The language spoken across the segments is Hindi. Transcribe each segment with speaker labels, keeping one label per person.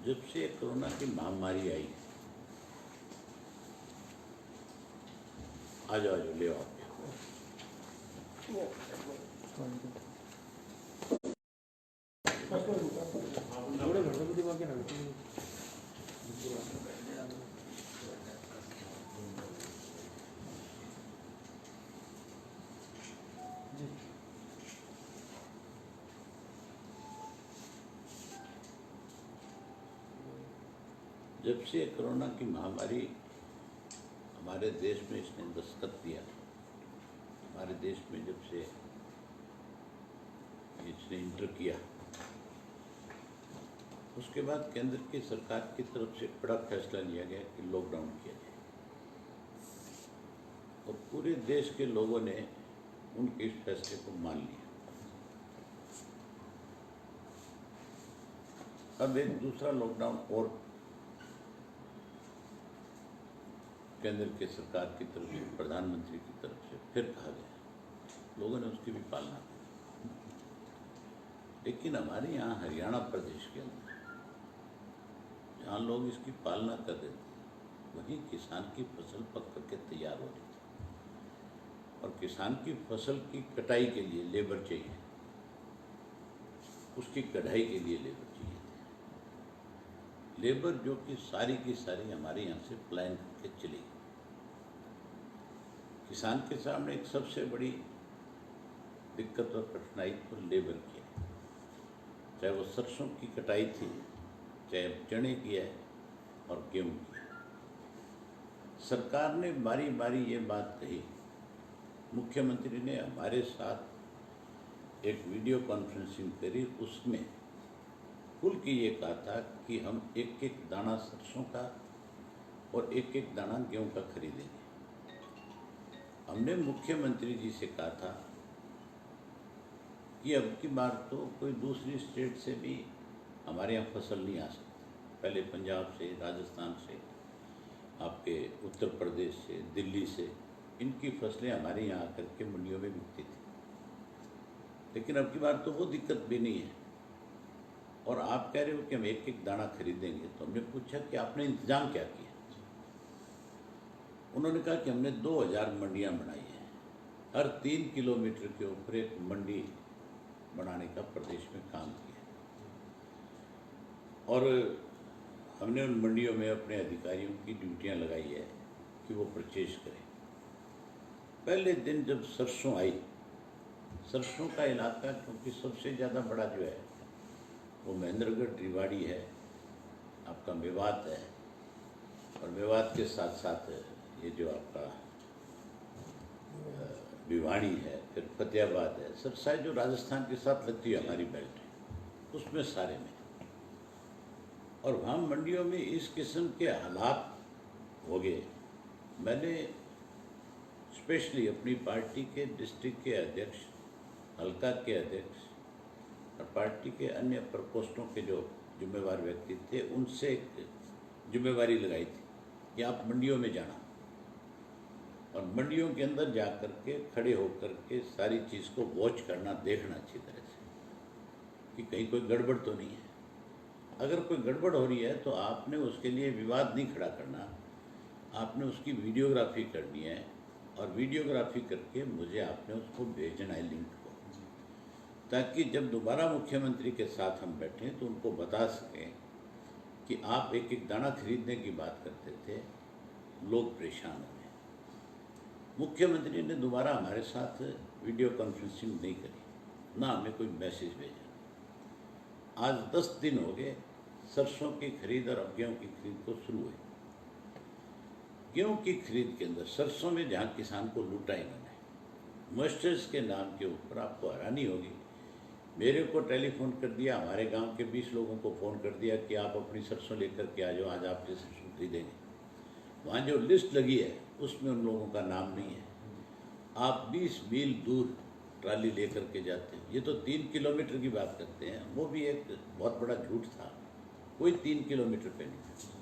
Speaker 1: जब से कोरोना की महामारी आई, आ जाओ ले आओ। जब से कोरोना की महामारी हमारे देश में इसने दस्तक दिया, हमारे देश में जब से इसने इंटर किया, उसके बाद केंद्र की सरकार की तरफ से बड़ा फैसला लिया गया कि लॉकडाउन किया जाए और पूरे देश के लोगों ने उनके इस फैसले को मान लिया। अब एक दूसरा लॉकडाउन और केंद्र के सरकार की तरफ से, प्रधानमंत्री की तरफ से फिर कहा गया, लोगों ने उसकी भी पालना की। लेकिन हमारे यहाँ हरियाणा प्रदेश के अंदर जहाँ लोग इसकी पालना कर रहे थे, वहीं किसान की फसल पक करके तैयार हो रही थी और किसान की फसल की कटाई के लिए लेबर चाहिए, उसकी कढ़ाई के लिए लेबर चाहिए थे। लेबर जो कि सारी की सारी हमारे यहाँ से पलायन करके चली गई। किसान के सामने एक सबसे बड़ी दिक्कत और कठिनाई तो लेबर की है, चाहे वो सरसों की कटाई थी, चाहे चने की है और गेहूँ की है। सरकार ने बारी बारी ये बात कही, मुख्यमंत्री ने हमारे साथ एक वीडियो कॉन्फ्रेंसिंग करी, उसमें खुल के ये कहा था कि हम एक एक दाना सरसों का और एक एक दाना गेहूं का खरीदेंगे। हमने मुख्यमंत्री जी से कहा था कि अब की बार तो कोई दूसरी स्टेट से भी हमारे यहाँ फसल नहीं आ सकती। पहले पंजाब से, राजस्थान से, आपके उत्तर प्रदेश से, दिल्ली से इनकी फसलें हमारे यहाँ आकर के मंडियों में बिकती थी, लेकिन अब की बार तो वो दिक्कत भी नहीं है। और आप कह रहे हो कि हम एक एक दाना खरीदेंगे, तो हमने पूछा कि आपने इंतजाम क्या किया। उन्होंने कहा कि हमने 2000 मंडियाँ बनाई हैं, हर 3 किलोमीटर के ऊपर एक मंडी बनाने का प्रदेश में काम किया और हमने उन मंडियों में अपने अधिकारियों की ड्यूटियां लगाई है कि वो परचेज करें। पहले दिन जब सरसों आई, सरसों का इलाका क्योंकि सबसे ज़्यादा बड़ा जो है वो महेंद्रगढ़, रेवाड़ी है, आपका मेवात है और मेवात के साथ साथ ये जो आपका भिवाड़ी है, फिर फतेहाबाद है, सरसाई जो राजस्थान के साथ लगती है हमारी बेल्ट है, उसमें सारे में। और वहाँ मंडियों में इस किस्म के हालात हो गए। मैंने स्पेशली अपनी पार्टी के डिस्ट्रिक्ट के अध्यक्ष, हल्का के अध्यक्ष और पार्टी के अन्य प्रकोष्ठों के जो जिम्मेवार व्यक्ति थे, उनसे एक जिम्मेवारी लगाई थी कि आप मंडियों में जाना और मंडियों के अंदर जा कर के खड़े होकर के सारी चीज़ को वॉच करना, देखना अच्छी तरह से कि कहीं कोई गड़बड़ तो नहीं है। अगर कोई गड़बड़ हो रही है तो आपने उसके लिए विवाद नहीं खड़ा करना, आपने उसकी वीडियोग्राफी करनी है और वीडियोग्राफी करके मुझे आपने उसको भेजना है लिंक को, ताकि जब दोबारा मुख्यमंत्री के साथ हम बैठें तो उनको बता सकें कि आप एक एक दाना खरीदने की बात करते थे, लोग परेशान हो गए। मुख्यमंत्री ने दोबारा हमारे साथ वीडियो कॉन्फ्रेंसिंग नहीं करी, ना हमें कोई मैसेज भेजा। आज 10 दिन हो गए सरसों की खरीद और अब गेहूँ की खरीद को शुरू हुई। गेहूँ की खरीद के अंदर सरसों में जहाँ किसान को लूटा इन्होंने, मस्टर्स के नाम के ऊपर, आपको हैरानी होगी, मेरे को टेलीफोन कर दिया, हमारे गांव के 20 लोगों को फ़ोन कर दिया कि आप अपनी सरसों लेकर के आ जाओ, आज आपके सरसों खरीदेंगे। वहाँ जो लिस्ट लगी है उसमें उन लोगों का नाम नहीं है। आप 20 मील दूर ट्राली लेकर के जाते हैं, ये तो 3 किलोमीटर की बात करते हैं, वो भी एक बहुत बड़ा झूठ था। कोई 3 किलोमीटर पे नहीं था,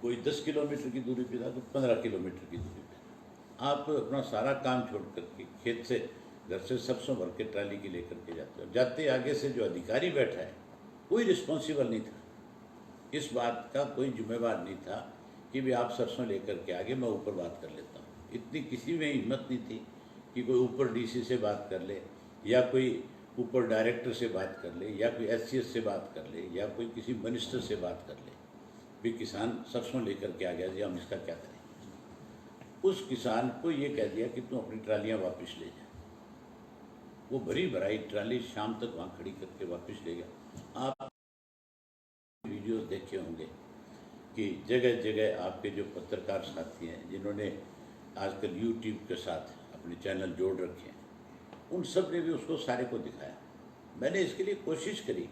Speaker 1: कोई 10 किलोमीटर की दूरी पे था, तो 15 किलोमीटर की दूरी पे। आप अपना सारा काम छोड़ करके खेत से, घर से सरसों भर के ट्राली की लेकर के जाते हो, जाते आगे से जो अधिकारी बैठा है कोई रिस्पॉन्सिबल नहीं था इस बात का कोई जिम्मेवार नहीं था कि भी आप सरसों लेकर के आगे मैं ऊपर बात कर लेता हूँ। इतनी किसी में हिम्मत नहीं थी कि कोई ऊपर डीसी से बात कर ले, या कोई ऊपर डायरेक्टर से बात कर ले, या कोई एससीएस से बात कर ले, या कोई किसी मिनिस्टर से बात कर ले। भी किसान सरसों लेकर के आ गया जी, हम इसका क्या करें। उस किसान को ये कह दिया कि तुम अपनी ट्रालियाँ वापस ले जा। वो भरी भराई ट्राली शाम तक वहाँ खड़ी करके वापस ले गया। आप वीडियो देखे होंगे कि जगह जगह आपके जो पत्रकार साथी हैं जिन्होंने आजकल यूट्यूब के साथ अपने चैनल जोड़ रखे हैं, उन सब ने भी उसको सारे को दिखाया। मैंने इसके लिए कोशिश करी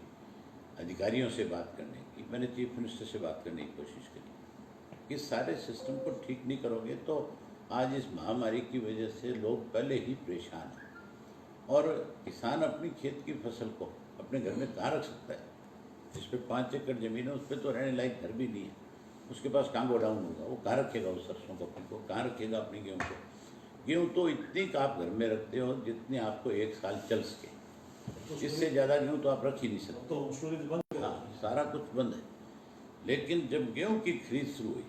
Speaker 1: अधिकारियों से बात करने की, मैंने चीफ मिनिस्टर से बात करने की कोशिश करी कि सारे सिस्टम को ठीक नहीं करोगे तो आज इस महामारी की वजह से लोग पहले ही परेशान हैं। और किसान अपनी खेत की फसल को अपने घर में कहाँ रख सकता है? जिस पे 5 एकड़ ज़मीन है उस पर तो रहने लायक घर भी नहीं है, उसके पास कहाँ गोडाउन होगा, वो कहाँ रखेगा उस सरसों को, अपने को कहाँ रखेगा अपनी गेहूँ को। गेहूँ तो इतनी का आप घर में रखते हो जितनी आपको 1 साल चल सके, इससे ज़्यादा गेहूँ तो आप रख ही नहीं सकते।
Speaker 2: तो स्टोरेज बंद है।
Speaker 1: हाँ, सारा कुछ बंद है। लेकिन जब गेहूँ की खरीद शुरू हुई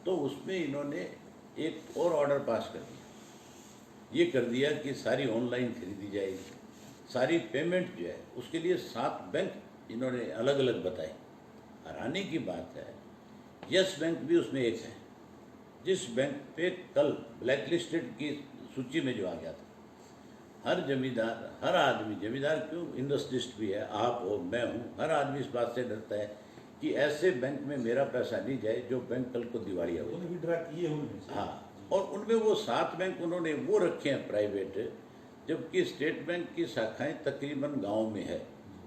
Speaker 1: तो उसमें इन्होंने एक और ऑर्डर पास कर दिया। ये कर दिया कि सारी ऑनलाइन खरीदी जाएगी, सारी पेमेंट जो है उसके लिए 7 बैंक इन्होंने अलग अलग बताए। हैरानी की बात है, यस बैंक भी उसमें एक है, जिस बैंक पे कल ब्लैक लिस्टेड की सूची में जो आ गया था। हर जमींदार, हर आदमी, जमींदार क्यों, इंडस्ट्रिस्ट भी है, आप हो, मैं हूँ, हर आदमी इस बात से डरता है कि ऐसे बैंक में मेरा पैसा नहीं जाए जो बैंक कल को दिवालिया हो। हाँ, और उनमें वो 7 बैंक उन्होंने वो रखे हैं प्राइवेट, जबकि स्टेट बैंक की शाखाएं तकरीबन गांव में है।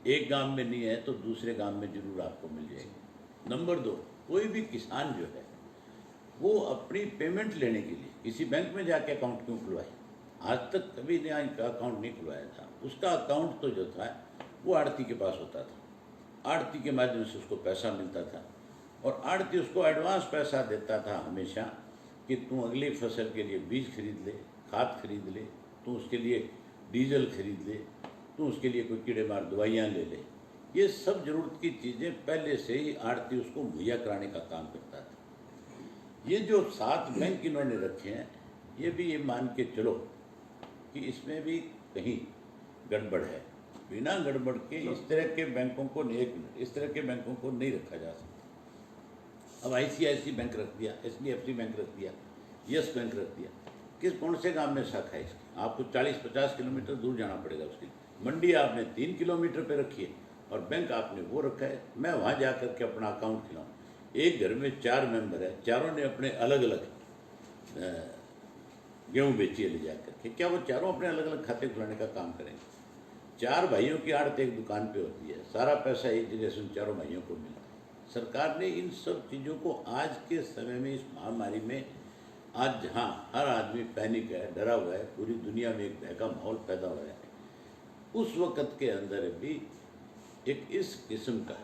Speaker 1: एक गांव में नहीं है तो दूसरे गांव में जरूर आपको मिल जाएगी। नंबर 2, कोई भी किसान जो है वो अपनी पेमेंट लेने के लिए किसी बैंक में जाके अकाउंट क्यों खुलवाए? आज तक कभी ने अकाउंट नहीं खुलवाया था। उसका अकाउंट तो जो था वो आड़ती के पास होता था, आड़ती के माध्यम से उसको पैसा मिलता था, और आड़ती उसको एडवांस पैसा देता था हमेशा कि तू अगली फसल के लिए बीज खरीद ले, खाद खरीद ले, तू उसके लिए डीजल खरीद ले, तू उसके लिए कोई कीड़े मार दवाइयाँ ले ले। ये सब जरूरत की चीज़ें पहले से ही आड़ती उसको मुहैया कराने का काम करता था। ये जो 7 बैंक इन्होंने रखे हैं, ये भी ये मान के चलो कि इसमें भी कहीं गड़बड़ है। बिना गड़बड़ के इस तरह के बैंकों को इस तरह के बैंकों को नहीं रखा जा सकता। अब ICICI बैंक रख दिया, HDFC बैंक रख दिया, यस बैंक रख दिया, कौन से गांव में शाखा है इसकी? आपको 40-50 किलोमीटर दूर जाना पड़ेगा उसके लिए। मंडी आपने 3 किलोमीटर पे रखी है और बैंक आपने वो रखा है। मैं वहाँ जा कर के अपना अकाउंट खुलाऊँ। एक घर में 4 मेंबर है, चारों ने अपने अलग अलग गेहूँ बेची है ले जा करके, क्या वो चारों अपने अलग अलग खाते खुलाने का काम करेंगे? 4 भाइयों की आड़त एक दुकान पे होती है, सारा पैसा एक जगह से उन चारों भाइयों को मिलता है। सरकार ने इन सब चीज़ों को आज के समय में, इस महामारी में, आज जहाँ हर आदमी पैनिक है, डरा हुआ है, पूरी दुनिया में एक भय का माहौल पैदा हुआ है, उस वक़्त के अंदर भी एक इस किस्म का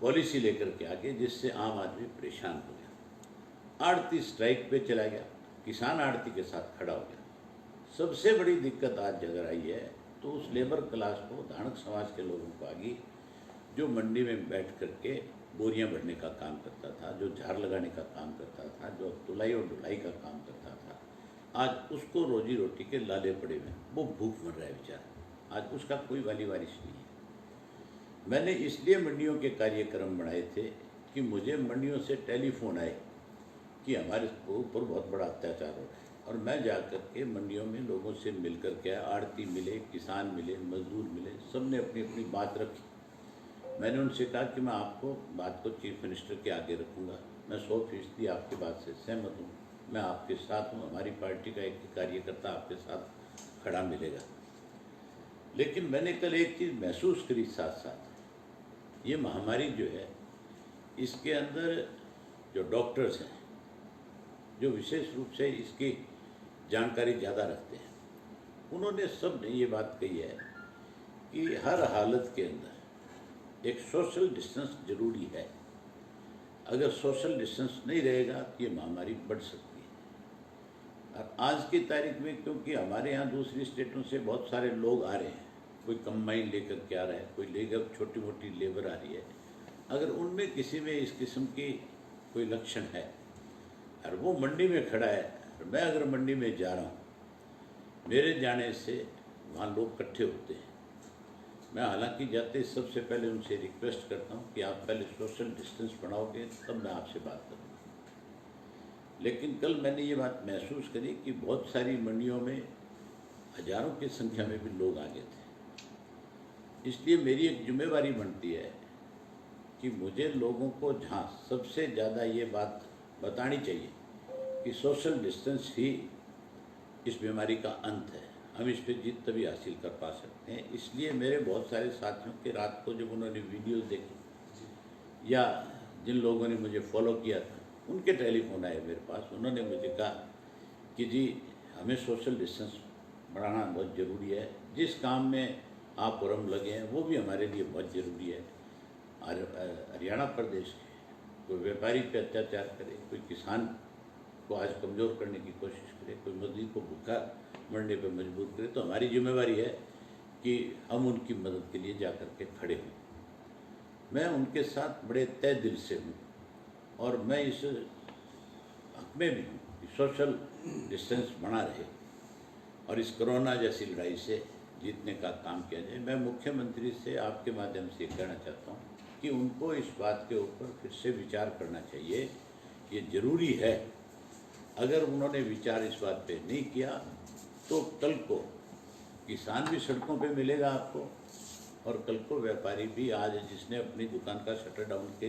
Speaker 1: पॉलिसी लेकर के आगे जिससे आम आदमी परेशान हो गया। आड़ती स्ट्राइक पे चला गया, किसान आड़ती के साथ खड़ा हो गया। सबसे बड़ी दिक्कत आज अगर आई है तो उस लेबर क्लास को, धानक समाज के लोगों को आ गई, जो मंडी में बैठ करके बोरियां भरने का काम करता था, जो झाड़ लगाने का काम करता था, जो तुलाई और ढुलाई का काम करता था, आज उसको रोजी रोटी के लाले पड़े हुए, वो भूख मर रहा है बेचारा। आज उसका कोई वाली वारिश नहीं है। मैंने इसलिए मंडियों के कार्यक्रम बनाए थे कि मुझे मंडियों से टेलीफोन आए कि हमारे ऊपर बहुत बड़ा अत्याचार हो रहा है, और मैं जा कर के मंडियों में लोगों से मिल कर के, आड़ती मिले, किसान मिले, मजदूर मिले, सब ने अपनी अपनी बात रखी। मैंने उनसे कहा कि मैं आपको बात को चीफ मिनिस्टर के आगे रखूँगा, मैं 100% आपकी बात से सहमत हूँ, मैं आपके साथ हूँ, हमारी पार्टी का एक कार्यकर्ता आपके साथ खड़ा मिलेगा। लेकिन मैंने कल एक चीज़ महसूस करी साथ साथ, ये महामारी जो है इसके अंदर जो डॉक्टर्स हैं, जो विशेष रूप से इसकी जानकारी ज़्यादा रखते हैं, उन्होंने सब ने ये बात कही है कि हर हालत के अंदर एक सोशल डिस्टेंस जरूरी है। अगर सोशल डिस्टेंस नहीं रहेगा तो ये महामारी बढ़ सकती है। और आज की तारीख में क्योंकि हमारे यहाँ दूसरी स्टेटों से बहुत सारे लोग आ रहे हैं, कोई कंबाइन लेकर के आ रहा है, कोई लेकर छोटी मोटी लेबर आ रही है, अगर उनमें किसी में इस किस्म की कोई लक्षण है और वो मंडी में खड़ा है और मैं अगर मंडी में जा रहा हूँ, मेरे जाने से वहाँ लोग इकट्ठे होते हैं, मैं हालांकि जाते सबसे पहले उनसे रिक्वेस्ट करता हूँ कि आप पहले सोशल डिस्टेंस बनाओगे तब मैं आपसे बात करूँगा। लेकिन कल मैंने ये बात महसूस करी कि बहुत सारी मंडियों में हजारों की संख्या में भी लोग आ गए थे। इसलिए मेरी एक जिम्मेवारी बनती है कि मुझे लोगों को जहाँ सबसे ज़्यादा ये बात बतानी चाहिए कि सोशल डिस्टेंस ही इस बीमारी का अंत है, हम इस पर जीत तभी हासिल कर पा सकते हैं। इसलिए मेरे बहुत सारे साथियों के रात को जब उन्होंने वीडियोस देखी या जिन लोगों ने मुझे फॉलो किया था, उनके टेलीफोन आए मेरे पास, उन्होंने मुझे कहा कि जी हमें सोशल डिस्टेंस बढ़ाना बहुत ज़रूरी है, जिस काम में आप और हम लगे हैं वो भी हमारे लिए बहुत ज़रूरी है। हरियाणा प्रदेश के कोई व्यापारी पे अत्याचार करे, कोई किसान को आज कमज़ोर करने की कोशिश करे, कोई मजदूर को भूखा मरने पर मजबूर करे, तो हमारी जिम्मेवारी है कि हम उनकी मदद के लिए जा कर के खड़े हों। मैं उनके साथ बड़े तय दिल से हूँ और मैं इस हक में भी हूँ कि सोशल डिस्टेंस बना रहे और इस कोरोना जैसी लड़ाई से जीतने का काम किया जाए। मैं मुख्यमंत्री से आपके माध्यम से कहना चाहता हूँ कि उनको इस बात के ऊपर फिर से विचार करना चाहिए, ये ज़रूरी है। अगर उन्होंने विचार इस बात पे नहीं किया तो कल को किसान भी सड़कों पे मिलेगा आपको, और कल को व्यापारी भी, आज जिसने अपनी दुकान का शटर डाउन के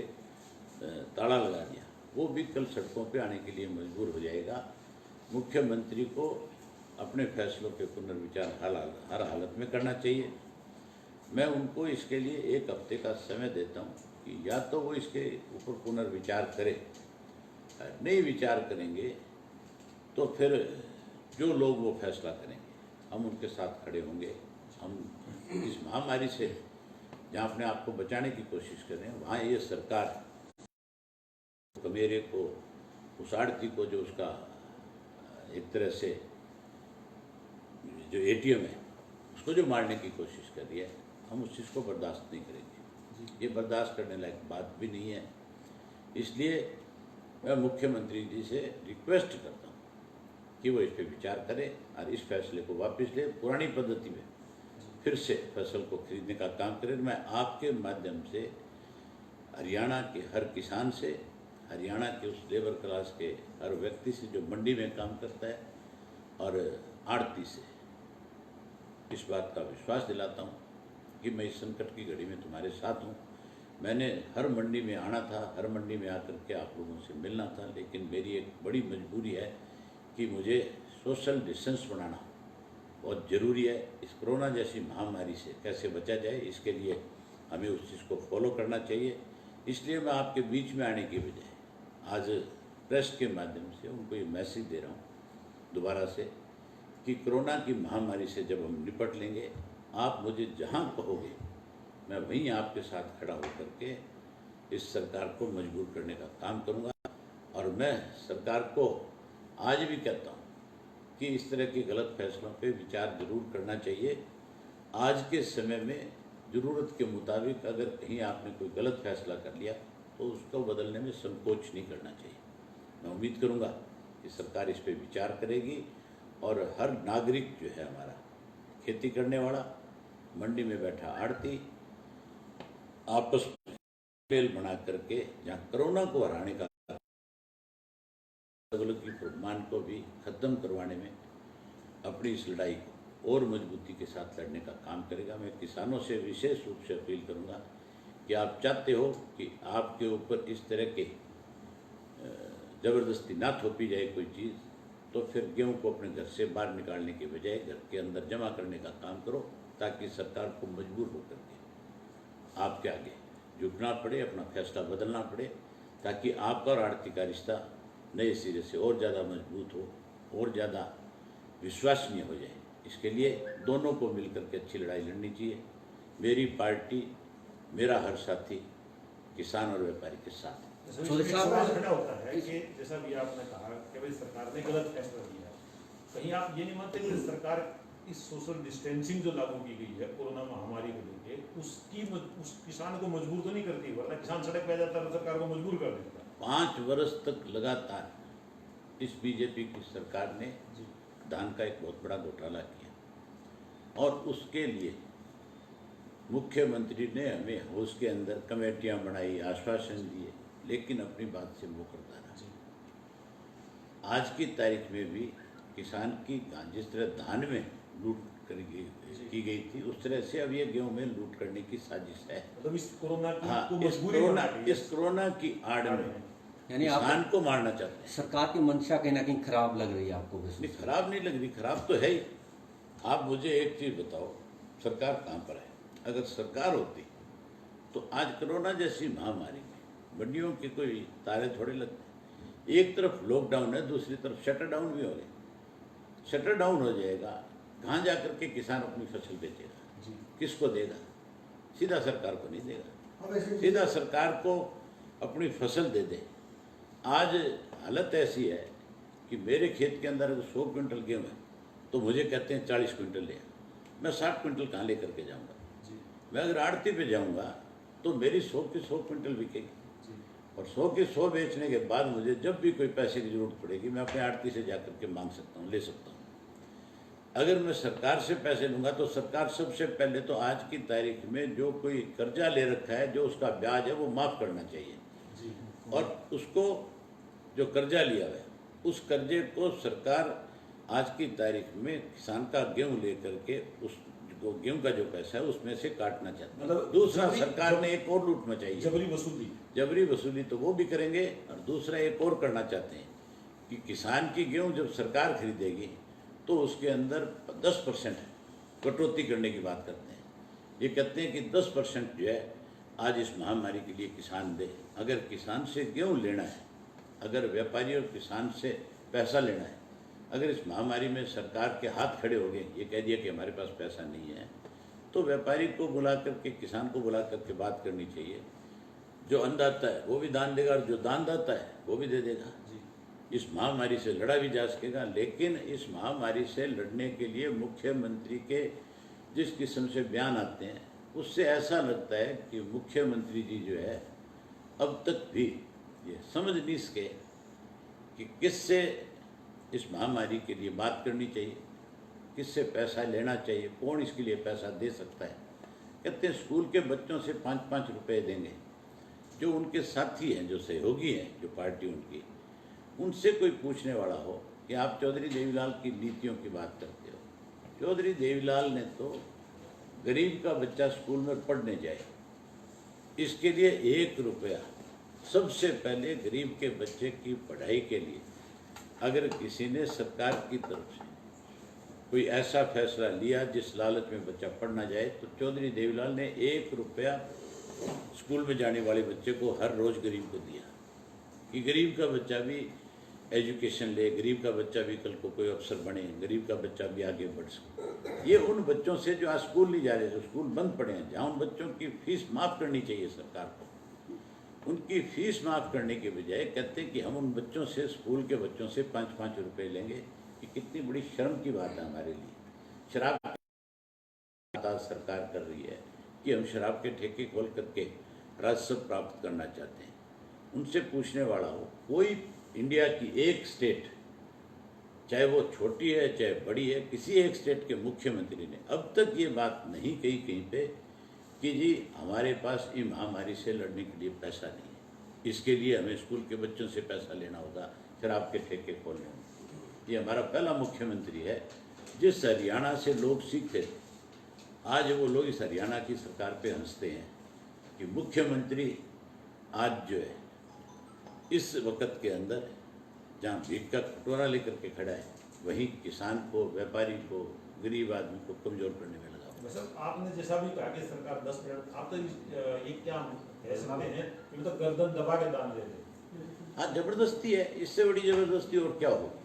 Speaker 1: ताला लगा दिया, वो भी कल सड़कों पे आने के लिए मजबूर हो जाएगा। मुख्यमंत्री को अपने फैसलों पे पुनर्विचार हर हालत में करना चाहिए। मैं उनको इसके लिए 1 हफ्ते का समय देता हूँ कि या तो वो इसके ऊपर पुनर्विचार करें, नहीं विचार करेंगे तो फिर जो लोग वो फैसला करेंगे हम उनके साथ खड़े होंगे। हम इस महामारी से जहाँ अपने आप को बचाने की कोशिश कर रहे हैं, वहाँ ये सरकार कमेरे को, उस आड़ती को, जो उसका एक तरह से जो ATM है उसको जो मारने की कोशिश कर रही है, हम उस चीज़ को बर्दाश्त नहीं करेंगे। ये बर्दाश्त करने लायक बात भी नहीं है। इसलिए मैं मुख्यमंत्री जी से रिक्वेस्ट करता हूँ कि वो इस पर विचार करें और इस फैसले को वापस ले, पुरानी पद्धति में फिर से फसल को खरीदने का काम करें। मैं आपके माध्यम से हरियाणा के हर किसान से, हरियाणा के उस लेबर क्लास के हर व्यक्ति से जो मंडी में काम करता है और आड़ती से इस बात का विश्वास दिलाता हूँ कि मैं इस संकट की घड़ी में तुम्हारे साथ हूँ। मैंने हर मंडी में आना था, हर मंडी में आकर के आप लोगों से मिलना था, लेकिन मेरी एक बड़ी मजबूरी है कि मुझे सोशल डिस्टेंस बनाना बहुत ज़रूरी है। इस कोरोना जैसी महामारी से कैसे बचा जाए, इसके लिए हमें उस चीज़ को फॉलो करना चाहिए। इसलिए मैं आपके बीच में आने की बजाय आज प्रेस के माध्यम से उनको ये मैसेज दे रहा हूँ दोबारा से कि कोरोना की महामारी से जब हम निपट लेंगे, आप मुझे जहाँ कहोगे मैं वहीं आपके साथ खड़ा होकर के इस सरकार को मजबूर करने का काम करूँगा। और मैं सरकार को आज भी कहता हूँ कि इस तरह के गलत फैसलों पे विचार जरूर करना चाहिए। आज के समय में ज़रूरत के मुताबिक अगर कहीं आपने कोई गलत फैसला कर लिया तो उसको बदलने में संकोच नहीं करना चाहिए। मैं उम्मीद करूँगा कि सरकार इस पे विचार करेगी और हर नागरिक जो है हमारा, खेती करने वाला, मंडी में बैठा आड़ती, आपस में मेल बना करके जहाँ कोरोना को हराने का की फरमान को भी ख़त्म करवाने में अपनी इस लड़ाई को और मजबूती के साथ लड़ने का काम करेगा। मैं किसानों से विशेष रूप से अपील करूंगा कि आप चाहते हो कि आपके ऊपर इस तरह के ज़बरदस्ती ना थोपी जाए कोई चीज़, तो फिर गेहूं को अपने घर से बाहर निकालने के बजाय घर के अंदर जमा करने का काम करो, ताकि सरकार को मजबूर होकर के आपके आगे झुकना पड़े, अपना फैसला बदलना पड़े, ताकि आपका और आड़ती का रिश्ता नए सिरे से और ज़्यादा मजबूत हो, और ज़्यादा विश्वसनीय हो जाए। इसके लिए दोनों को मिलकर के अच्छी लड़ाई लड़नी चाहिए। मेरी पार्टी, मेरा हर साथी किसान और व्यापारी के साथ है।
Speaker 2: खड़ा होता है कि जैसा भी आपने कहा कि भाई सरकार ने गलत फैसला लिया, कहीं आप ये नहीं मानते कि सरकार इस सोशल डिस्टेंसिंग जो लागू की गई है कोरोना महामारी को लेके उस किसान को मजबूर तो नहीं करती, वरना किसान सड़क पे आ जाता है तो सरकार को मजबूर कर देता है।
Speaker 1: 5 वर्ष तक लगातार इस बीजेपी की सरकार ने धान का एक बहुत बड़ा घोटाला किया और उसके लिए मुख्यमंत्री ने हमें हाउस के अंदर कमेटियां बनाई, आश्वासन दिए, लेकिन अपनी बात से मुकरता रहा। आज की तारीख में भी किसान की जिस तरह धान में लूट की गई थी, उस तरह से अब ये गेहूं में लूट करने की साजिश है।
Speaker 2: मतलब इस कोरोना की
Speaker 1: हाँ,
Speaker 2: तो
Speaker 1: इस कोरोना की आड़ में
Speaker 3: यानी
Speaker 1: किसान को मारना चाहते हैं।
Speaker 3: सरकार की मंशा कहीं ना कहीं खराब लग रही है आपको?
Speaker 1: नहीं, खराब नहीं लग रही, खराब तो है ही। आप मुझे एक चीज बताओ, सरकार कहाँ पर है? अगर सरकार होती तो आज कोरोना जैसी महामारी में मंडियों के कोई तारे थोड़े लगते। एक तरफ लॉकडाउन है, दूसरी तरफ शटर डाउन भी हो गए। शटर डाउन हो जाएगा, कहाँ जाकर के किसान अपनी फसल बेचेगा? किसको देगा? सीधा सरकार को नहीं देगा, सीधा सरकार को अपनी फसल दे दे। आज हालत ऐसी है कि मेरे खेत के अंदर अगर 100 क्विंटल गेहूँ है तो मुझे कहते हैं 40 क्विंटल ले। मैं 60 क्विंटल कहाँ लेकर के जाऊँगा? मैं अगर आड़ती पे जाऊँगा तो मेरी 100 की 100 क्विंटल बिकेगी और 100 की 100 बेचने के बाद मुझे जब भी कोई पैसे की जरूरत पड़ेगी मैं अपने आड़ती से जाकर के मांग सकता हूँ, ले सकता हूँ। अगर मैं सरकार से पैसे लूँगा तो सरकार सबसे पहले तो आज की तारीख में जो कोई कर्जा ले रखा है, जो उसका ब्याज है वो माफ़ करना चाहिए और उसको जो कर्जा लिया है उस कर्जे को सरकार आज की तारीख में किसान का गेहूं लेकर के उस गेहूं का जो पैसा है उसमें से काटना चाहते हैं।
Speaker 2: मतलब
Speaker 1: दूसरा, सरकार ने एक और लूट मचाई है, जबरी वसूली तो वो भी करेंगे और दूसरा एक और करना चाहते हैं कि किसान की गेहूं जब सरकार खरीदेगी तो उसके अंदर 10% कटौती करने की बात करते हैं। ये कहते हैं कि 10% जो है आज इस महामारी के लिए किसान दे। अगर किसान से गेहूं लेना है, अगर व्यापारी और किसान से पैसा लेना है, अगर इस महामारी में सरकार के हाथ खड़े हो गए, ये कह दिया कि हमारे पास पैसा नहीं है, तो व्यापारी को बुला करके, किसान को बुला करके बात करनी चाहिए। जो अन्नदाता है वो भी दान देगा और जो दानदाता है वो भी दे देगा। इस महामारी से लड़ा भी जा सकेगा, लेकिन इस महामारी से लड़ने के लिए मुख्यमंत्री के जिस किस्म से बयान आते हैं उससे ऐसा लगता है कि मुख्यमंत्री जी जो है अब तक भी ये समझ नहीं सके कि किससे इस महामारी के लिए बात करनी चाहिए, किससे पैसा लेना चाहिए, कौन इसके लिए पैसा दे सकता है। कहते हैं स्कूल के बच्चों से 5-5 रुपए देंगे। जो उनके साथी हैं, जो सहयोगी हैं, जो पार्टी उनकी, उनसे कोई पूछने वाला हो कि आप चौधरी देवीलाल की नीतियों की बात करते हो। चौधरी देवीलाल ने तो गरीब का बच्चा स्कूल में पढ़ने जाए, इसके लिए 1 रुपया सबसे पहले गरीब के बच्चे की पढ़ाई के लिए अगर किसी ने सरकार की तरफ से कोई ऐसा फैसला लिया जिस लालच में बच्चा पढ़ना जाए, तो चौधरी देवीलाल ने 1 रुपया स्कूल में जाने वाले बच्चे को हर रोज़ गरीब को दिया कि गरीब का बच्चा भी एजुकेशन ले, गरीब का बच्चा भी कल को कोई अफसर बने, गरीब का बच्चा भी आगे बढ़ सके। ये उन बच्चों से जो आज स्कूल नहीं जा रहे, जो स्कूल बंद पड़े हैं, जहाँ उन बच्चों की फीस माफ़ करनी चाहिए सरकार को, उनकी फीस माफ़ करने के बजाय कहते हैं कि हम उन बच्चों से, स्कूल के बच्चों से 5-5 रुपए लेंगे। कि कितनी बड़ी शर्म की बात है हमारे लिए। शराब सरकार कर रही है कि हम शराब के ठेके खोल करके राजस्व प्राप्त करना चाहते हैं। उनसे पूछने वाला हो, कोई इंडिया की एक स्टेट, चाहे वो छोटी है चाहे बड़ी है, किसी एक स्टेट के मुख्यमंत्री ने अब तक ये बात नहीं कही कहीं पे कि जी हमारे पास ये महामारी से लड़ने के लिए पैसा नहीं है, इसके लिए हमें स्कूल के बच्चों से पैसा लेना होगा, शराब के ठेके खोलने होंगे। ये हमारा पहला मुख्यमंत्री है जिस हरियाणा से लोग सीखते थे। आज वो लोग इस हरियाणा की सरकार पे हंसते हैं कि मुख्यमंत्री आज जो है इस वक्त के अंदर जहाँ भीख का कटोरा लेकर के खड़ा है, वहीं किसान को, व्यापारी को, गरीब आदमी को कमजोर करने में लगा हुआ।
Speaker 2: सर आपने जैसा भी कहा कि सरकार 10 मिनट, आप तो ये क्या कह सकते हैं कि मतलब गर्दन दबा के दान दे दे।
Speaker 1: हाँ, जबरदस्ती है, इससे बड़ी जबरदस्ती और क्या होगी।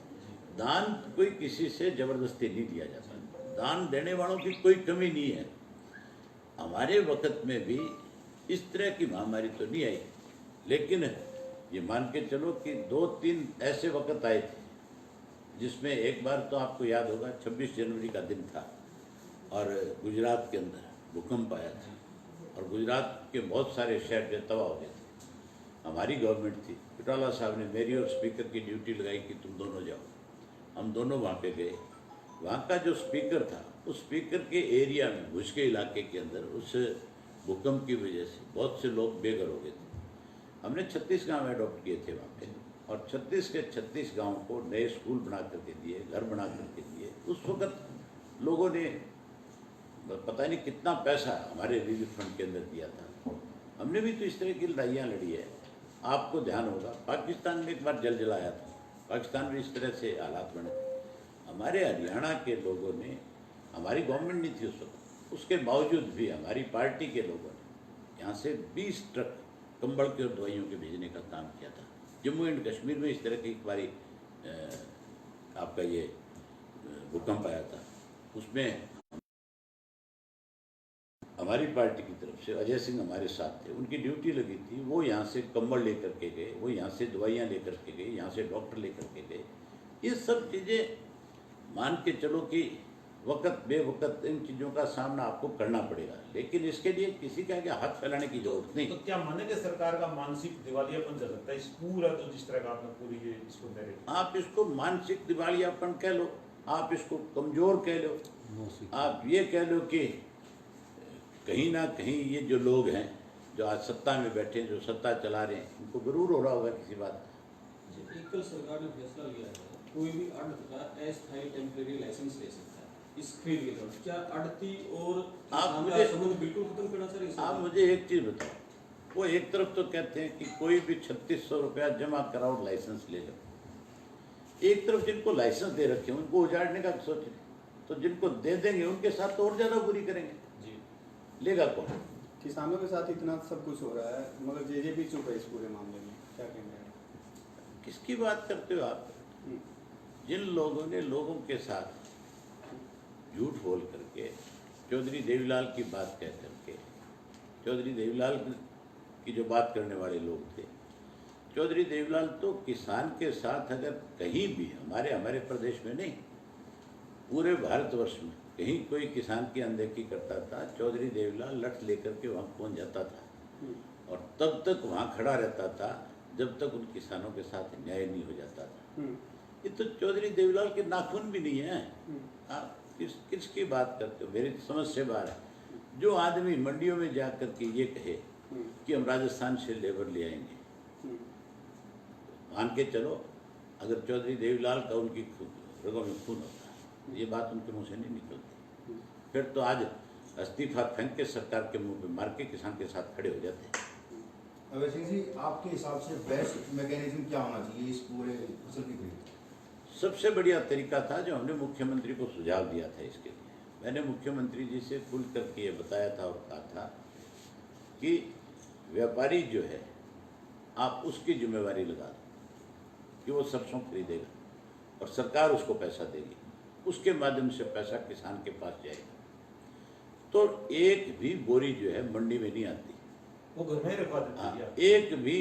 Speaker 1: दान कोई किसी से जबरदस्ती नहीं दिया जाता, दान देने वालों की कोई कमी नहीं है। हमारे वक्त में भी इस तरह की महामारी तो नहीं आई, लेकिन ये मान के चलो कि 2-3 ऐसे वक्त आए थे जिसमें एक बार तो आपको याद होगा 26 जनवरी का दिन था और गुजरात के अंदर भूकंप आया था और गुजरात के बहुत सारे शहर जो तबाह हो गए थे। हमारी गवर्नमेंट थी, पिटाला साहब ने मेरी और स्पीकर की ड्यूटी लगाई कि तुम दोनों जाओ। हम दोनों वहाँ पे गए। वहाँ का जो स्पीकर था उस स्पीकर के एरिया में, भुज के इलाके के अंदर, उस भूकंप की वजह से बहुत से लोग बेघर हो गए थे। हमने 36 गांव अडॉप्ट किए थे वहाँ पे और 36 के 36 गाँव को नए स्कूल बना करके दिए, घर बना करके दिए। उस वक्त लोगों ने पता नहीं कितना पैसा हमारे रिलीफ फंड के अंदर दिया था। हमने भी तो इस तरह की लड़ाइयाँ लड़ी है। आपको ध्यान होगा पाकिस्तान में एक बार जल जलाया था, पाकिस्तान में इस तरह से हालात बने थे। हमारे हरियाणा के लोगों ने, हमारी गवर्नमेंट नहीं थी उस वक्त, उसके बावजूद भी हमारी पार्टी के लोगों ने यहाँ से 20 ट्रक कंबल के और दवाइयों के भेजने का काम किया था। जम्मू एंड कश्मीर में इस तरह की एक बारी आपका ये भूकंप आया था, उसमें हमारी पार्टी की तरफ से अजय सिंह हमारे साथ थे, उनकी ड्यूटी लगी थी। वो यहाँ से कंबल लेकर के गए, वो यहाँ से दवाइयाँ लेकर के गए, यहाँ से डॉक्टर लेकर के गए। ये सब चीज़ें मान के चलो कि वक्त बेवक्त इन चीज़ों का सामना आपको करना पड़ेगा, लेकिन इसके लिए किसी का क्या हाथ फैलाने की जरूरत नहीं।
Speaker 2: तो क्या मानेंगे सरकार का मानसिक दिवालियापन चल सकता है इस पूरा जो जिस तरह का आपने पूरी ये इसको नैरेटिव?
Speaker 1: आप इसको मानसिक दिवालियापन कह लो, आप इसको कमजोर कह लो, आप ये कह लो कि कहीं ना कहीं ये जो लोग हैं जो आज सत्ता में बैठे हैं, जो सत्ता चला रहे हैं, उनको जरूर हो रहा होगा किसी बात।
Speaker 4: कल सरकार ने फैसला लिया है कोई भी आढ़त का अस्थायी टेम्परेरी लाइसेंस ले सकता है इस खरीद के दौरान। क्या आढ़ती और
Speaker 1: आप मुझे
Speaker 4: संबंध बिल्कुल खत्म करना चाह रहे हैं?
Speaker 1: आप मुझे एक चीज़ बताओ, वो एक तरफ तो कहते हैं कि कोई भी 3600 रुपया जमा कराओ लाइसेंस ले लो, एक तरफ जिनको लाइसेंस दे रखे हैं उनको उजाड़ने का सोचे, तो जिनको दे देंगे उनके साथ तो और ज़्यादा बुरी करेंगे।
Speaker 2: जी, लेगा
Speaker 1: कौन?
Speaker 5: किसानों के साथ इतना सब कुछ हो रहा है मगर जेजेपी चुप है इस पूरे मामले में, क्या कहेंगे?
Speaker 1: किसकी बात करते हो आप? जिन लोगों ने लोगों के साथ झूठ बोल करके, चौधरी देवीलाल की बात कह करके, चौधरी देवीलाल की जो बात करने वाले लोग थे, चौधरी देवीलाल तो किसान के साथ अगर कहीं भी हमारे प्रदेश में नहीं, पूरे भारतवर्ष में कहीं कोई किसान की अनदेखी करता था, चौधरी देवीलाल लठ लेकर के वहाँ पहुँच जाता था और तब तक वहाँ खड़ा रहता था जब तक उन किसानों के साथ न्याय नहीं हो जाता था। ये तो चौधरी देवीलाल के नाखून भी नहीं है। आप किसकी बात करते हो? मेरी समझ से बाहर है। जो आदमी मंडियों में जा कर के ये कहे कि हम राजस्थान से लेबर ले आएंगे, मान के चलो अगर चौधरी देवीलाल का उनकी रगों में खून होता, ये बात उनके मुंह से नहीं निकलती, फिर तो आज इस्तीफा फेंक के सरकार के मुंह पे मार के किसान के साथ खड़े हो जाते हैं।
Speaker 6: अवय सिंह जी, आपके हिसाब से बेस्ट मैकेनिज्म क्या होना चाहिए इस पूरे फसल की खरीद?
Speaker 1: सबसे बढ़िया तरीका था जो हमने मुख्यमंत्री को सुझाव दिया था इसके लिए। मैंने मुख्यमंत्री जी से खुल करके ये बताया था और कहा था कि व्यापारी जो है आप उसकी जिम्मेवारी लगा दो कि वो सरसों खरीदेगा और सरकार उसको पैसा देगी, उसके माध्यम से पैसा किसान के पास जाएगा। तो एक भी बोरी जो है मंडी में नहीं आती,
Speaker 2: वो घर में ही रखवा देते हैं।
Speaker 1: एक भी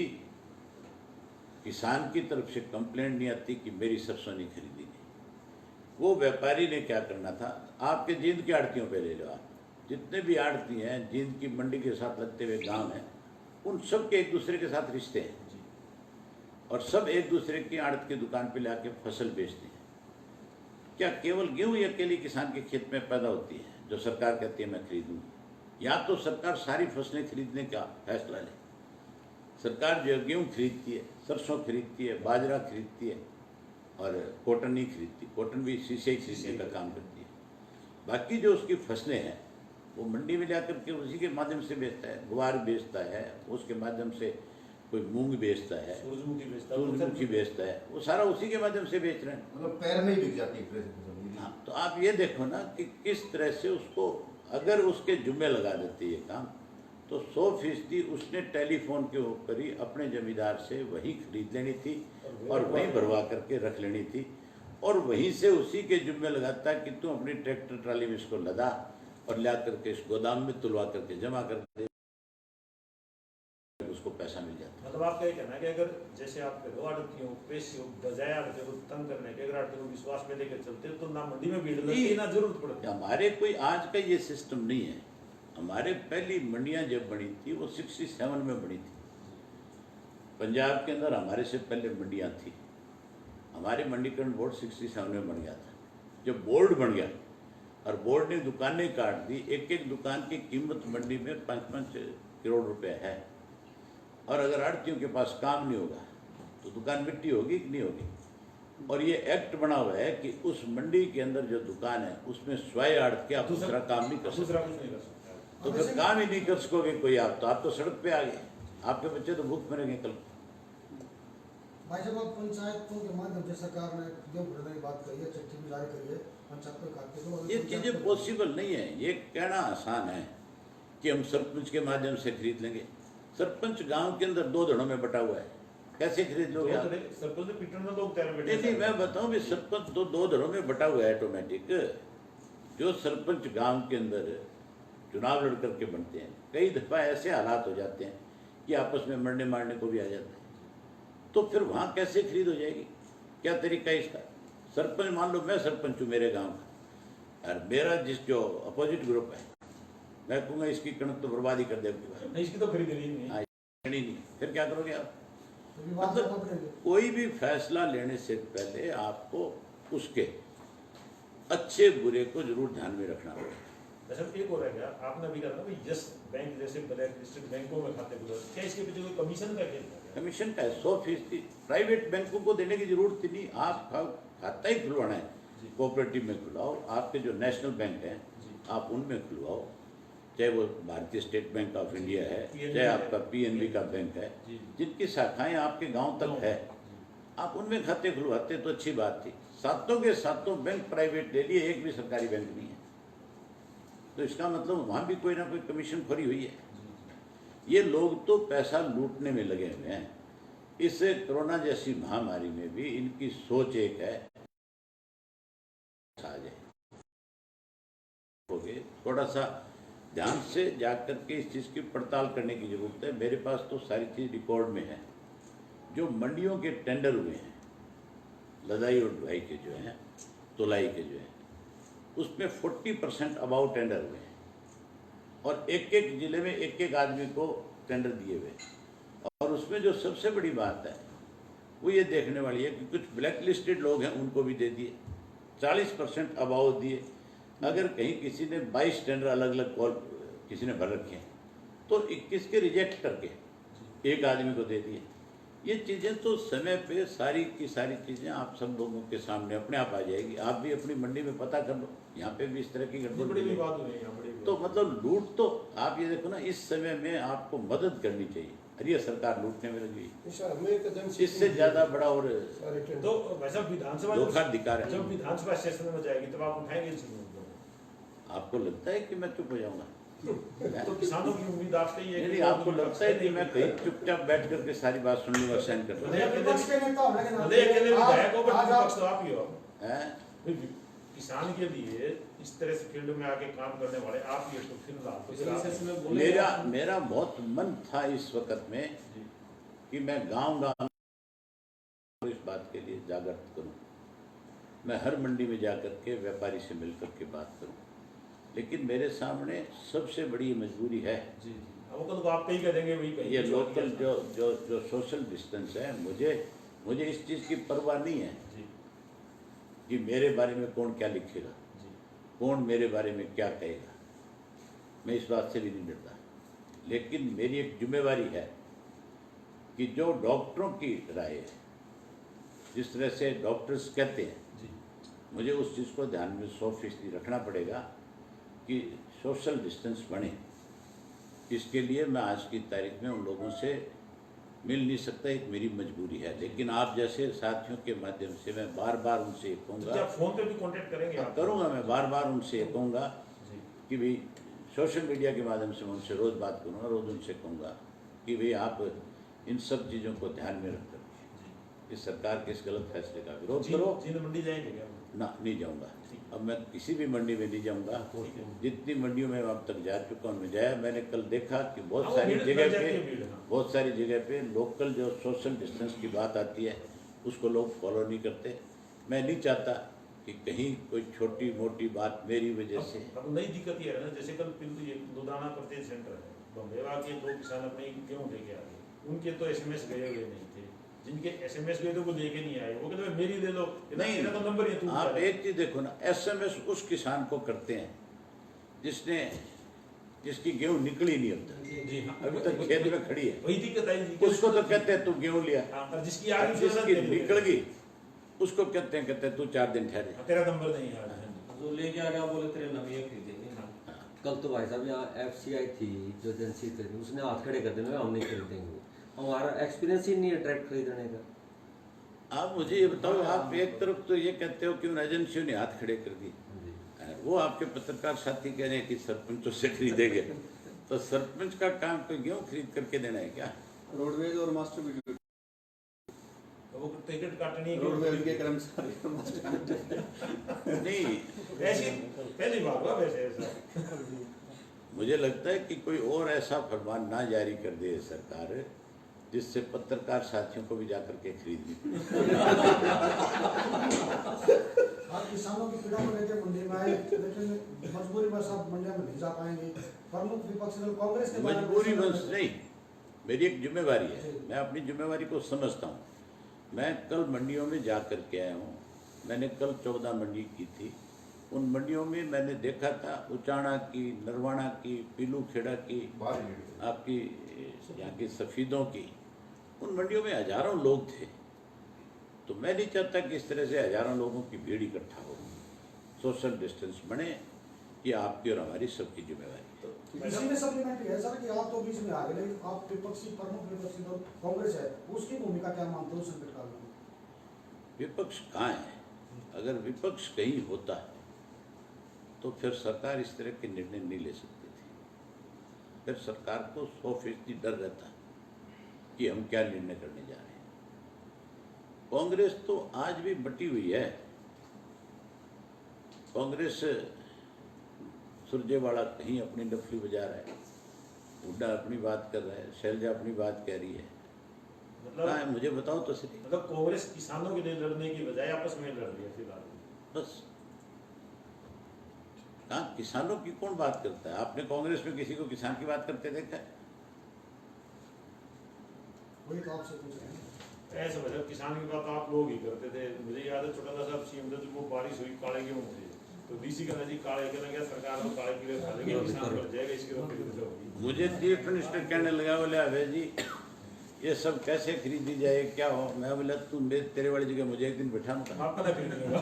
Speaker 1: किसान की तरफ से कंप्लेंट नहीं आती कि मेरी सरसों नहीं खरीदी गई। वो व्यापारी ने क्या करना था, आपके जींद के आड़तियों पे ले लो, आप जितने भी आड़ती हैं जींद की मंडी के साथ लगते हुए गांव हैं, उन सब के एक दूसरे के साथ रिश्ते हैं और सब एक दूसरे की आड़त की दुकान पे लाके फसल बेचते हैं। क्या केवल गेहूं ही अकेली किसान के खेत में पैदा होती है जो सरकार कहती है मैं खरीदूंगी? या तो सरकार सारी फसलें खरीदने का फैसला ले। सरकार जो गेहूँ खरीदती है, सरसों खरीदती है, बाजरा खरीदती है और कॉटन नहीं खरीदती, कॉटन भी शीशे खरीदने का काम करती है। बाकी जो उसकी फसलें हैं वो मंडी में जाकर के उसी के माध्यम से बेचता है, गुवार बेचता है, उसके माध्यम से कोई मूंग बेचता है, सूरजमुखी बेचता है, वो सारा उसी के माध्यम से बेच रहे हैं।
Speaker 6: मतलब पैर में ही बिक जाती है फसल।
Speaker 1: हाँ, तो आप ये देखो ना कि किस तरह से उसको अगर उसके जुम्मे लगा देते ये काम, तो 100% उसने टेलीफोन के ऊपर ही अपने जमींदार से वही खरीद लेनी थी और वहीं भरवा करके रख लेनी थी और वहीं से उसी के जुम्मे लगाता कि तू अपनी ट्रैक्टर ट्राली में इसको लदा और ला करके इस गोदाम में तुलवा करके जमा कर दे, उसको पैसा पैसा मिल जाता है।
Speaker 2: मतलब आपका ये कहना है कि अगर जैसे आप कह रहे हो आड़तियों पेशियों बजाय आड़तियों को तंग करने के, अगर आड़तियों को विश्वास में लेकर चलते तो ना मंडी में भीड़ लगती ना जरूरत पड़ती।
Speaker 1: हमारे कोई आज का ये सिस्टम नहीं है। हमारे पहली मंडियां जब बनी थी वो 67 में बनी थी। पंजाब के अंदर हमारे से पहले मंडियां थी। हमारे मंडीकरण बोर्ड 67 में बन गया था। जब बोर्ड बन गया और बोर्ड ने दुकानें काट दी, एक एक दुकान की कीमत मंडी में 5-5 करोड़ रुपए है। और अगर आड़तियों के पास काम नहीं होगा तो दुकान मिट्टी होगी कि नहीं होगी। और ये एक्ट बना हुआ है कि उस मंडी के अंदर जो दुकान है उसमें स्वयं आड़त के आप दूसरा काम नहीं कर सकते।
Speaker 2: दूसरा कुछ नहीं कर सकता।
Speaker 1: तो फिर काम ही नहीं कर सकोगे कोई, आप तो सड़क पे आ गए, आपके बच्चे तो भूख मरेंगे कल।
Speaker 7: भाई साहब, अब पंचायतों के माध्यम से सरकार ने जो भरने की बात कही है, चिट्ठी भी जारी करी है पंचायत के खाते को।
Speaker 1: ये चीजें पॉसिबल नहीं है। ये कहना आसान है कि हम सरपंच के माध्यम से खरीद लेंगे। सरपंच गांव के अंदर 2 धड़ों में बटा हुआ है, कैसे खरीद लोगे आप?
Speaker 2: सरपंच ने पीटन में लोग तैयार बैठे।
Speaker 1: नहीं, मैं बताऊं भी सरपंच तो 2 धड़ों में बटा हुआ है ऑटोमेटिक। जो सरपंच गांव के अंदर चुनाव लड़ करके बनते हैं, कई दफा ऐसे हालात हो जाते हैं कि आपस में मरने मारने को भी आ जाते हैं। तो फिर वहां कैसे खरीद हो जाएगी? क्या तरीका है इसका? सरपंच, मान लो मैं सरपंच हूँ मेरे गांव का, और मेरा जो अपोजिट ग्रुप है, मैं कहूँगा इसकी कणक तो बर्बादी कर दे,
Speaker 2: इसकी तो खरीद नहीं है।
Speaker 1: नहीं, फिर क्या करोगे आप?
Speaker 7: विवाद
Speaker 1: मतलब
Speaker 7: करना पड़ेगा।
Speaker 1: कोई भी फैसला लेने से पहले आपको उसके अच्छे बुरे को जरूर ध्यान में रखना होगा।
Speaker 2: अच्छा, एक और है क्या, आपने अभी कहा ना यस बैंक जैसे ब्लैक लिस्टेड बैंकों में खाते खुलवा, क्या इसके पीछे कोई कमीशन का खेल है?
Speaker 1: कमीशन का है 100%। प्राइवेट बैंकों को देने की जरूरत ही नहीं, आप खाता ही खुलवाना है, कोऑपरेटिव में खुलवाओ, आपके जो नेशनल बैंक हैं आप उनमें खुलवाओ, चाहे वो भारतीय स्टेट बैंक ऑफ इंडिया है, चाहे आपका पीएनबी का बैंक है, जिनकी शाखाएं आपके गांव तक है, आप उनमें खाते खुलवाते तो अच्छी बात थी। सातों के सातों बैंक प्राइवेट ले लिए, एक भी सरकारी बैंक नहीं है, तो इसका मतलब वहां भी कोई ना कोई कमीशन खोरी हुई है। ये लोग तो पैसा लूटने में लगे हुए हैं। इस कोरोना जैसी महामारी में भी इनकी सोच एक है, थोड़ा सा ध्यान से जाकर के इस चीज की पड़ताल करने की जरूरत है। मेरे पास तो सारी चीज रिकॉर्ड में है। जो मंडियों के टेंडर हुए हैं, लदाई और ढुलाई के जो हैं, तुलाई के जो हैं, उसमें 40% अबाउट टेंडर हुए हैं, और एक एक जिले में एक एक आदमी को टेंडर दिए हुए। और उसमें जो सबसे बड़ी बात है वो ये देखने वाली है कि कुछ ब्लैक लिस्टेड लोग हैं, उनको भी दे दिए, 40% अबाउट दिए। अगर कहीं किसी ने 22 टेंडर अलग अलग कॉल किसी ने भर रखे हैं तो 21 के रिजेक्ट करके एक आदमी को दे दिए। ये चीज़ें तो समय पे सारी की सारी चीज़ें आप सब लोगों के सामने अपने आप आ जाएगी। आप भी अपनी मंडी में पता कर लो, यहाँ पे भी इस तरह की गड़बड़
Speaker 2: बड़ी
Speaker 1: मिलेगी।
Speaker 2: बात हो रही है यहाँ, बड़ी
Speaker 1: तो मतलब लूट तो आप ये देखो ना, इस समय में आपको मदद करनी चाहिए, अरे ये सरकार लूटने में लगी हुई। इससे ज्यादा बड़ा और
Speaker 2: तो वैसा विधानसभा
Speaker 1: धोखा अधिकार है।
Speaker 2: जब विधानसभा सेशन में जाएगी तब आप उठाएंगे इस मुद्दे को?
Speaker 1: आपको लगता है कि मैं चुप हो जाऊंगा?
Speaker 2: तो किसानों की उम्मीद आपसे ही है
Speaker 1: नहीं, आपको लगता है कि मैं कहीं चुपचाप बैठ करके सारी बात सुन लूंगा, सहन कर लूंगा?
Speaker 7: विपक्ष के नेता होने के
Speaker 2: भले अकेले विधायक हो,
Speaker 7: नाते
Speaker 2: बट
Speaker 7: आज
Speaker 2: विपक्ष
Speaker 7: आप
Speaker 2: तो आप ही हो।
Speaker 1: हैं?
Speaker 2: किसान के लिए इस तरह से फील्ड में आके काम करने वाले आप ही हो, तो फिर आप
Speaker 1: मेरा बहुत मन था इस वक्त में कि मैं गांव इस बात के लिए जागृत करूं, मैं हर मंडी में जाकर के व्यापारी से मिलकर के बात करूं, लेकिन मेरे सामने सबसे बड़ी मजबूरी है
Speaker 2: वो तो आप कहीं कह देंगे वही कहीं
Speaker 1: ये लोकल जो सोशल डिस्टेंस है। मुझे इस चीज़ की परवाह नहीं है कि मेरे बारे में कौन क्या लिखेगा, कौन मेरे बारे में क्या कहेगा, मैं इस बात से भी नहीं डरता। लेकिन मेरी एक जिम्मेवारी है कि जो डॉक्टरों की राय है, जिस तरह से डॉक्टर्स कहते हैं, मुझे उस चीज़ को ध्यान में 100% रखना पड़ेगा कि सोशल डिस्टेंस बने। इसके लिए मैं आज की तारीख में उन लोगों से मिल नहीं सकता, एक मेरी मजबूरी है। लेकिन आप जैसे साथियों के माध्यम से मैं बार बार उनसे कहूँगा,
Speaker 2: फोन पे भी कांटेक्ट करेंगे आप?
Speaker 1: करूँगा, मैं बार बार उनसे कहूँगा कि भाई सोशल मीडिया के माध्यम से मैं उनसे रोज़ बात करूँगा, रोज़ उनसे कहूँगा कि भाई आप इन सब चीज़ों को ध्यान में रख कर इस सरकार के इस गलत फैसले का विरोध
Speaker 2: जींद
Speaker 1: करो।
Speaker 2: जींद मंडी जाएंगे क्या?
Speaker 1: ना, नहीं जाऊंगा।
Speaker 2: ठीक।
Speaker 1: अब मैं किसी भी मंडी में नहीं जाऊंगा। जितनी मंडियों में अब तक जा चुका हूँ, जाया मैंने कल देखा कि
Speaker 2: हाँ,
Speaker 1: बहुत
Speaker 2: वो
Speaker 1: सारी
Speaker 2: भीड़
Speaker 1: जगह
Speaker 2: लग जाती
Speaker 1: पे
Speaker 2: है, भीड़, हाँ।
Speaker 1: बहुत सारी जगह पे लोकल जो सोशल डिस्टेंस की बात आती है उसको लोग फॉलो नहीं करते। मैं नहीं चाहता कि कहीं कोई छोटी मोटी बात मेरी वजह से।
Speaker 2: अब नई दिक्कत ये है ना, जैसे कल पिंटू ये लुधियाना प्रत्येक सेंटर है, बम्बेवा के 2 किसान अपने गेहूँ लेके आ गए, उनके तो SMS गए हुए नहीं थे, जिनके SMS गए थे वो लेके नहीं आए, वो कहते मेरी ले लो,
Speaker 1: नहीं,
Speaker 2: मेरा तो नंबर ही है, तू
Speaker 1: आप
Speaker 2: उठा ले।
Speaker 1: एक चीज देखो ना, SMS उस किसान को करते हैं जिसकी गेहूं निकली नहीं अब तक,
Speaker 2: जी हाँ,
Speaker 1: अभी तक खेत में खड़ी है।
Speaker 2: वही दिक्कत आई।
Speaker 1: उसको तो कहते हैं तू गेहूं लिया,
Speaker 2: हाँ, और जिसकी आ गई
Speaker 1: जिसकी निकल गई उसको कहते हैं तू 4 दिन ठहरे।
Speaker 2: तेरा नंबर नहीं आ रहा है।
Speaker 4: जो लेके आ गया बोले तेरे नवी खरीदेंगे।
Speaker 2: हाँ।
Speaker 3: कल तो भाई साहब यहाँ FCI थी जो एजेंसी थी, उसने हाथ खड़े कर देना हम नहीं खरीदेंगे, हमारा एक्सपीरियंस ही नहीं है ट्रैक्टर खरीदने का।
Speaker 1: आप मुझे ये बताओ, आप एक तरफ तो ये कहते हो कि उन एजेंसियों ने हाथ खड़े कर दिए, वो आपके पत्रकार साथी कह रहे हैं कि सरपंचों से खरीदेंगे, तो सरपंच का काम कोई गेहूं खरीद करके देना है क्या?
Speaker 5: रोडवेज और मास्टर भी,
Speaker 2: वो टिकट काटनी है,
Speaker 5: रोडवेज के कर्मचारी मास्टर
Speaker 1: नहीं,
Speaker 2: ऐसी पहली बार हुआ वैसे ऐसा।
Speaker 1: मुझे लगता है कि कोई और ऐसा फरमान ना जारी कर दे सरकार जिससे पत्रकार साथियों को भी जाकर के खरीदनी पड़े।
Speaker 7: आप किसानों की पीड़ा को लेकर मंडी में आए, लेकिन मजबूरी में सब मंडिया में नहीं जा पाएंगे। प्रमुख विपक्षी दल कांग्रेस के बारे में
Speaker 1: मजबूरी बस नहीं, मेरी एक जिम्मेवारी है, मैं अपनी जिम्मेवारी को समझता हूँ। मैं कल मंडियों में जा कर के आया हूँ, मैंने कल 14 मंडी की थी। उन मंडियों में मैंने देखा था उचाणा की, नरवाणा की, पीलू खेड़ा की, आपकी यहाँ की सफ़ीदों की, उन मंडियों में हजारों लोग थे। तो मैं नहीं चाहता कि इस तरह से हजारों लोगों की भीड़ इकट्ठा हो। सोशल डिस्टेंस बने, ये आपकी और हमारी सबकी जिम्मेवारी है।
Speaker 7: इसी में सप्लीमेंट्री है सर कि आप तो बीच में आ गए, लेकिन आप विपक्षी प्रमुख विपक्षी दल कांग्रेस है, उसकी भूमिका क्या मानते हो संकट काल में?
Speaker 1: विपक्ष कहाँ है? अगर विपक्ष कहीं होता है तो फिर सरकार इस तरह के निर्णय नहीं ले सकती थी। फिर सरकार को 100% डर रहता कि हम क्या निर्णय करने जा रहे हैं। कांग्रेस तो आज भी बटी हुई है। कांग्रेस सुरजेवाला कहीं अपनी डफली बजा रहा है, हुड्डा अपनी बात कर रहा है, शैलजा अपनी बात कह रही है। कहाँ है मुझे बताओ तो सही।
Speaker 2: मतलब कांग्रेस किसानों के लिए लड़ने की बजाय आपस में लड़ रही है फिलहाल।
Speaker 1: बस कहाँ किसानों की कौन बात करता है? आपने कांग्रेस में किसी को किसान की बात करते देखा है?
Speaker 7: वही तो आपसे पूछ रहे हैं।
Speaker 2: ऐसा मतलब किसान की बात आप लोग ही करते थे। मुझे याद है छोटा साहब सीएम थे, वो बारिश हुई, काले गेहूं थे, तो डीसी का नजीक काले कहना क्या सरकार को काले कीड़े खा लेंगे, किसान मर जाएगा, इसकी तो होगी।
Speaker 1: मुझे चीफ मिनिस्टर कहने लगा, बोले अभय जी ये सब कैसे खरीदी जाए, क्या हो? मैं बोला तू तेरे वाली जगह मुझे एक दिन बैठा
Speaker 2: आपका ना खरीदेगा।